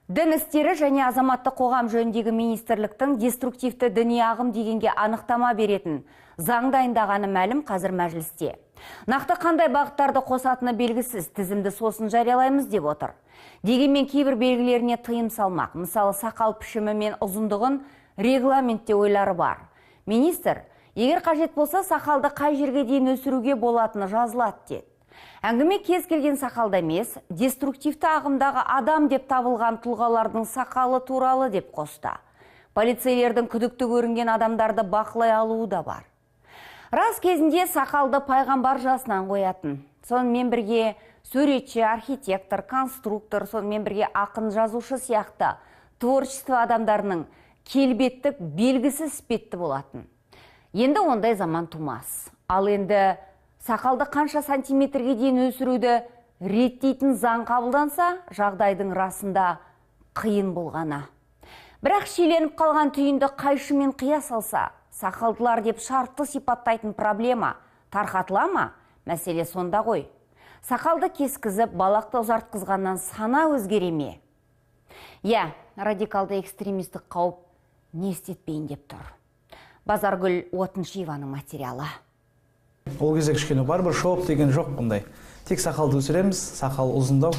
Дін істері және азаматтық қоғам жөніндегі министрліктің деструктивті діни ағым дегенге анықтама беретін заң дайындағаны мәлім қазір мәжілісте. Нақты қандай бағыттарды қосатыны белгісіз, тізімді сосын жариялаймыз деп отыр. Дегенмен кейбір белгілеріне тыйым салмақ, мысалы сақал пішімі мен ұзындығын регламентте ойлары бар. Министр, егер қажет болса сақалды қай жерге дейін өсіруге болатыны жазылады деді. Әңгіме кез келген сақалда емес, деструктивті ағымдағы адам деп табылған тұлғалардың сақалы туралы деп қосты. Полицейлердің күдікті көрінген адамдарды бақылай алуы да бар. Рас кезінде сақалды пайғамбар жасынан қоятын. Сонымен бірге суретші, архитектор, конструктор, сонымен бірге ақын, жазушы сияқты творчество адамдарының келбеттік белгісі іспетті болатын. Енді ондай заман тумас. Ал енді сақалды қанша сантиметрге дейін өсіруді реттейтін заң қабылданса, жағдайдың расында қиын болғаны. Бірақ шиеленіп қалған түйінді қайшымен қия салса, сақалдылар деп шартты сипаттайтын проблема тарқатыла ма? Мәселе сонда ғой. Сақалды кескізіп, балақты ұзартқызғаннан сана өзгере ме? Радикалды экстремистік қауіп не істетпейін деп тұр. Базаргүл Отыншиеваның материалы. Ол кезде кішкене барбар шоп деген жоқ бұндай. Тек сақалды өсіреміз, сақал ұзындау.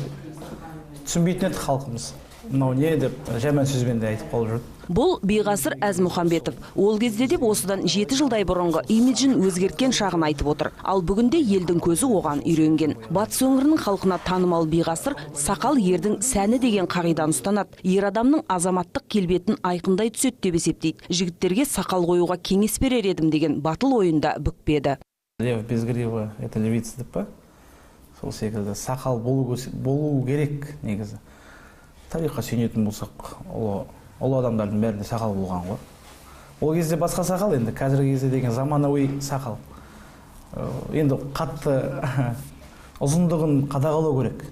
Түсінбейтін еді халқымыз. Мынау не деп жаман сөзбен де айтып қалып жүрді. Бұл Бейғасыр Әзмұхамбетов. Ол кезде деп осыдан 7 жылдай бұрынғы имиджін өзгерткен шағын айтып отыр. Ал бүгінде елдің көзі оған үйренген. Батыс өңірінің халқына танымал Бейғасыр сақал ердің сәні деген қағиданы ұстанады. Ер адамның азаматтық келбетін айқындай түседі деп есептейді. Жігіттерге сақал қоюға кеңес берер едім деген батыл ойында бүкпеді. Лев без грива это левица деп па? Сол секілді сақал болу керек негізі. Тарихқа сүйенетін болсақ, ұлы адамдардың бәрінде сақал болған ғой. Ол кезде басқа сақал, енді қазіргі кезде деген заманауи сақал. Енді қатты ұзындығын қадағалау керек.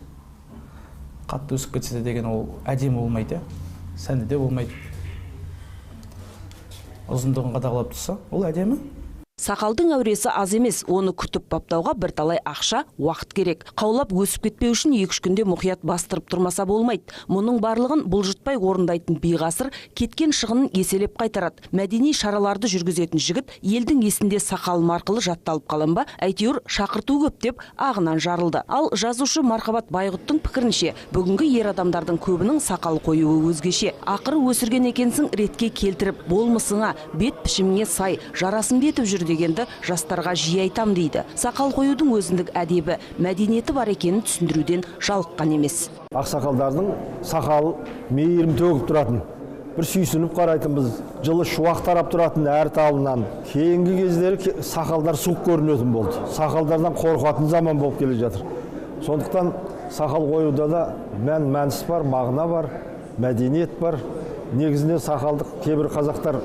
Қатты өсіп кетсе деген ол әдемі болмайды, сәнді де болмайды. Ұзындығын қадағалап тұрса, ол әдемі. Сақалдың әуресі аз емес, оны күтіп баптауға бірталай ақша, уақыт керек. Қаулап өсіп кетпеу үшін 2-3 күнде мұқият бастырып тұрмаса болмайды. Мұның барлығын бұлжытпай орындайтын Бейғасыр кеткен шығынын еселеп қайтарады. Мәдени шараларды жүргізетін жігіт елдің есінде сақалым арқылы жатталып қалын ба, әйтеуір шақырту көп деп ағынан жарылды. Ал жазушы Мархабат Байғұттың пікірінше, бүгінгі ер адамдардың көбінің сақал қоюы өзгеше. Ақыры өсірген екенсің ретке келтіріп, болмысыңа, бет пішіміңе сай, жарасын бетіп жүр дегенді жастарға жиі айтам дейді. Сақал қоюдың өзіндік әдебі, мәдениеті бар екенін түсіндіруден жалыққан емес. Ақсақалдардың сақалы мейірім төгіп тұратын, бір сүйсініп қарайтынбыз, жылы шуақ тарап тұратын әр талынан. Кейінгі кездері сақалдар суық көрінетін болды. Сақалдардан қорқатын заман болып келе жатыр. Сондықтан сақал қоюда да мәніс бар, мағына бар, мәдениет бар. Негізінде сақалдық кейбір қазақтар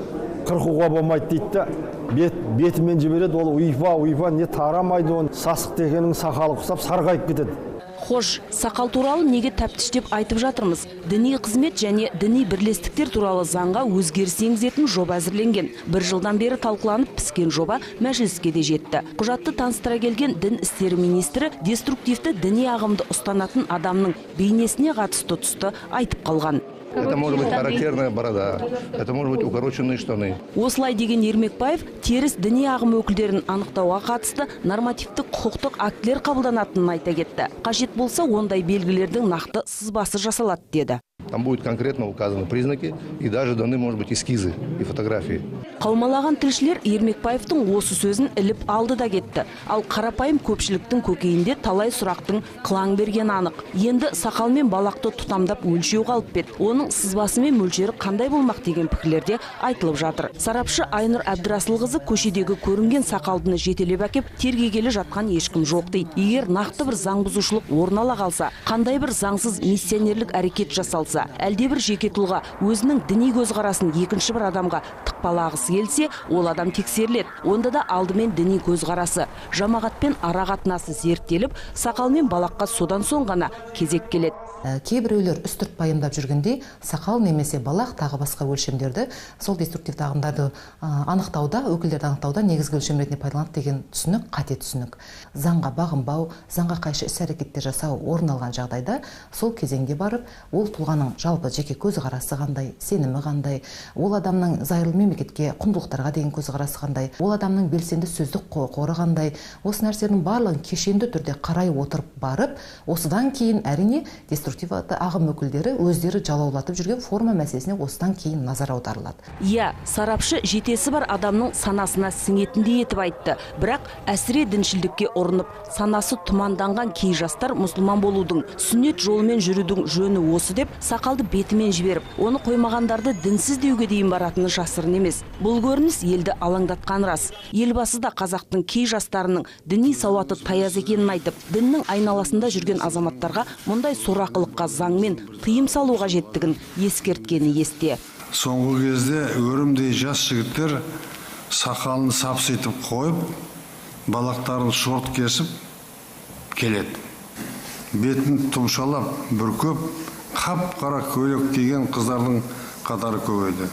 қырқуға болмайды дейді, бетімен жібереді, ол уйпа, не тарамайды, оны сасық дегенің сақалы құсап сарғайып кетеді. Хош, сақал туралы неге тәптіштеп айтып жатырмыз? Діни қызмет және діни бірлестіктер туралы заңға өзгеріс енгізетін жоба әзірленген. 1 жылдан бері талқыланып піскен жоба мәжіліске де жетті. Құжатты таныстыра келген дін істері министрі деструктивті діни ағымды ұстанатын адамның бейнесіне қатысты тұсты айтып қалған. Это может быть характерная борода, это может быть укороченные штаны. Осылай деген Ермекбаев теріс діни ағым өкілдерін анықтауға қатысты нормативтік құқықтық актілер қабылданатынын айта кетті. Қажет болса ондай белгілердің нақты сызбасы жасалады деді. Там будут конкретно указаны признаки и даже даны, может быть, эскизы и фотографии. Қаумалаған тілшілер Ермекбаевтың осы сөзін іліп алды да кетті. Ал қарапайым көпшіліктің көкейінде талай сұрақтың қылаң берген анық. Енді сақал мен балақты тұтамдап өлшеу қалып бет. Оның сызбасы мен мөлшері қандай болмақ деген пікірлерде айтылып жатыр. Сарапшы Айнұр Әбдірасылқызы көшедегі көрінген сақалдыны жетелеп әкеп тергегелі жатқан ешкім жоқ дейді. Егер нақты бір заң бұзушылық орын ала қалса, қандай бір заңсыз миссионерлік әрекет жасалса, әлде бір жеке тұлға өзінің діни көзқарасын екінші бір адамға араласпалағысы келсе, ол адам тексеріледі. Онда да алдымен діни көзқарасы, жамағатпен ара қатынасы зерттеліп, сақал мен балаққа содан соң ғана кезек келеді. Кейбіреулер үстірт пайымдап жүргендей, сақал немесе балақ тағы басқа өлшемдерді сол деструктивті ағымдарды анықтауда, өкілдерді анықтауда негізгі өлшем ретінде пайдаланады деген түсінік қате түсінік. Заңға бағынбау, заңға қайшы іс-әрекеттер жасау орын алған жағдайда сол кезеңге барып, ол тұлғаның жалпы жеке көзқарасы қандай, сенімі қандай, ол адамның зайырлы мемлекетке, құндылықтарға деген көзқарасы қандай, ол адамның белсенді сөздік қоры қандай, осы нәрселердің барлығын кешенді түрде қарай отырып барып, осыдан кейін әрине деструктивті ағым өкілдері өздері жалаулатып жүрген форма мәселесіне осыдан кейін назар аударылады. Иә, сарапшы жетесі бар адамның санасына сіңетіндей етіп айтты. Бірақ әсіре діншілдікке ұрынып, санасы тұманданған кей жастар мұсылман болудың, сүннет жолымен жүрудің жөні осы деп, сақалды бетімен жіберіп, оны қоймағандарды дінсіз деуге дейін баратыны жасырын емес. Бұл көрініс елді алаңдатқан рас. Елбасы да қазақтың кей жастарының діни сауаты таяз екенін айтып, діннің айналасында жүрген азаматтарға мұндай сорақылыққа заңмен тыйым салу қажеттігін ескерткені есте. Соңғы кезде өрімдей жас жігіттер сақалын сапситып қойып, балақтарын шорт кесіп келеді. Бетін тұмшалап, бүркөп, қап-қара көйлек киген қыздардың қатары көбейді.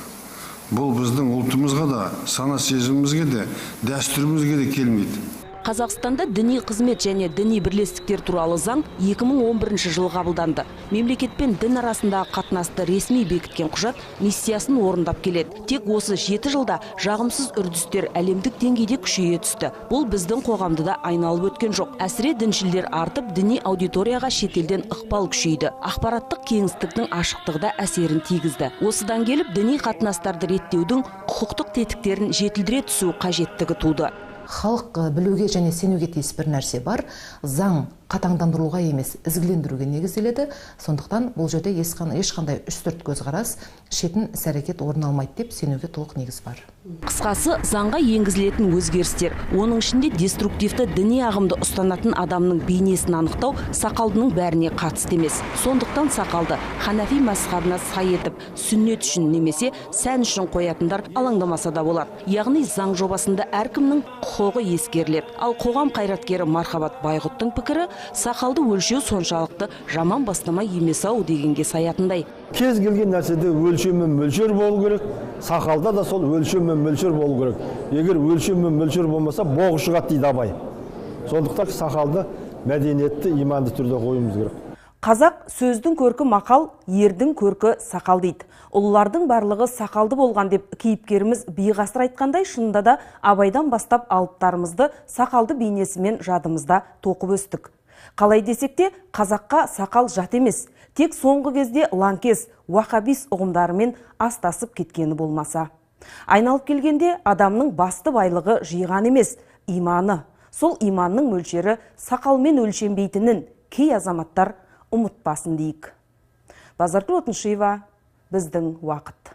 Бұл біздің ұлтымызға да, сана сезімімізге де, дәстүрімізге де келмейді. Қазақстанда діни қызмет және діни бірлестіктер туралы заң 2011 жылы қабылданды. Мемлекетпен дін арасындағы қатынасты ресми бекіткен құжат миссиясын орындап келеді. Тек осы 7 жылда жағымсыз үрдістер әлемдік деңгейде күшейе түсті. Бұл біздің қоғамды да айналып өткен жоқ. Әсіре діншілдер артып, діни аудиторияға шетелден ықпал күшейді. Ақпараттық кеңістіктің ашықтығы да әсерін тигізді. Осыдан келіп, діни қатынастарды реттеудің құқықтық тетіктерін жетілдіре түсу қажеттігі туды. Халық білуге және сенуге тиіс бір нәрсе бар. Заң қатаңдандыруға емес, ізгілендіруге негізделеді. Сондықтан бұл жерде ешқандай үстірт көзқарас, шетін іс-әрекет орын алмайды деп сенуге толық негіз бар. Қысқасы, заңға енгізілетін өзгерістер, оның ішінде деструктивті діни ағымды ұстанатын адамның бейнесін анықтау сақалдының бәріне қатысты емес. Сондықтан сақалды Ханафи мазхабына сай етіп, сүннет үшін немесе сән үшін қоятындар алаңдамаса да болады. Яғни заң жобасында әркімнің құқығы ескеріледі. Ал қоғам қайраткері Мархабат Байғұттың пікірі, сақалды өлшеу соншалықты жаман бастама емес-ау дегенге саятындай. Кез келген нәрседе өлшем мен мөлшер болу керек, сақалда да сол өлшем мен мөлшер болу керек. Егер өлшем мен мөлшер болмаса, боғы шығады дейді абай. Сондықтан сақалды мәдениетті, иманды түрде қоюымыз керек. Қазақ сөздің көркі мақал, ердің көркі сақал дейді. Ұлылардың барлығы сақалды болған деп кейіпкеріміз биғасыр айтқандай, шынында да абайдан бастап алыптарымызды сақалды бейнесімен жадымызда тоқып өстік. Қалай десек те, қазаққа сақал жат емес. Тек соңғы кезде лаңкес, уахабис ұғымдарымен астасып кеткені болмаса. Айналып келгенде адамның басты байлығы жиған емес, иманы. Сол иманның мөлшері сақалмен өлшенбейтінін кей азаматтар ұмытпасын дейік. Базаргүл Отыншиева, біздің уақыт.